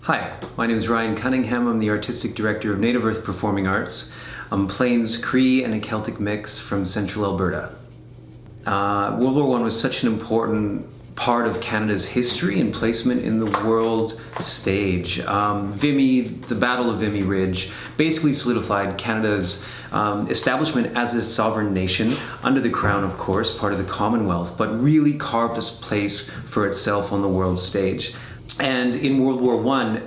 Hi, my name is Ryan Cunningham. I'm the Artistic Director of Native Earth Performing Arts. I'm Plains Cree and a Celtic mix from central Alberta. World War I was such an important part of Canada's history and placement in the world stage. The Battle of Vimy Ridge basically solidified Canada's establishment as a sovereign nation under the Crown, of course, part of the Commonwealth, but really carved a place for itself on the world stage. And in World War I,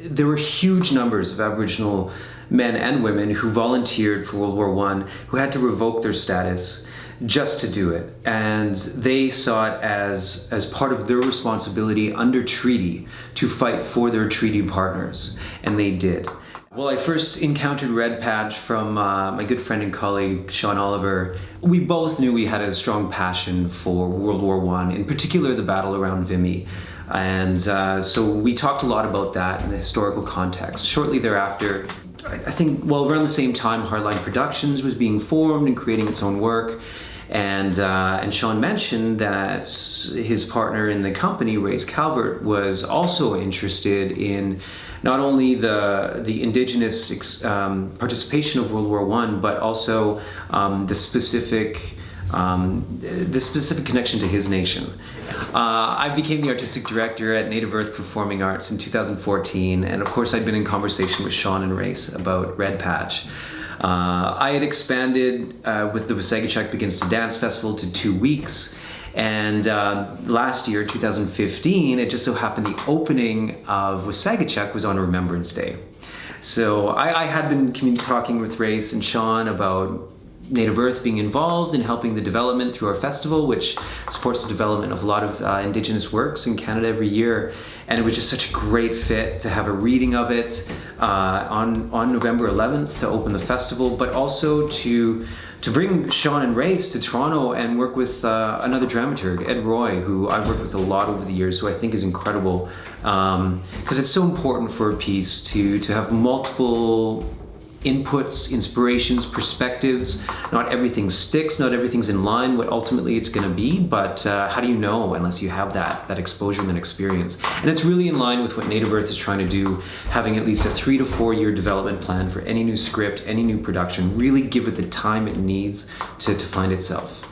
there were huge numbers of Aboriginal men and women who volunteered for World War I, who had to revoke their status just to do it. And they saw it as part of their responsibility under treaty to fight for their treaty partners, and they did. Well, I first encountered REDPATCH from my good friend and colleague, Sean Oliver. We both knew we had a strong passion for World War I, in particular the battle around Vimy. And so we talked a lot about that in the historical context. Shortly thereafter, I think, well, around the same time, Hardline Productions was being formed and creating its own work. And Sean mentioned that his partner in the company, Race Calvert, was also interested in not only the indigenous participation of World War I, but also the specific connection to his nation. I became the artistic director at Native Earth Performing Arts in 2014, and of course I'd been in conversation with Sean and Race about REDPATCH. I had expanded with the Wasagachak Begins to Dance Festival to 2 weeks, and last year, 2015, it just so happened the opening of Wasagachak was on Remembrance Day. So I had been talking with Race and Sean about Native Earth being involved in helping the development through our festival, which supports the development of a lot of Indigenous works in Canada every year. And it was just such a great fit to have a reading of it on November 11th to open the festival, but also to bring Sean and Race to Toronto and work with another dramaturg, Ed Roy, who I've worked with a lot over the years, who I think is incredible. Because it's so important for a piece to have multiple inputs, inspirations, perspectives. Not everything sticks, not everything's in line what ultimately it's going to be, but how do you know unless you have that exposure and that experience? And it's really in line with what Native Earth is trying to do, having at least a 3 to 4 year development plan for any new script, any new production, really give it the time it needs to find itself.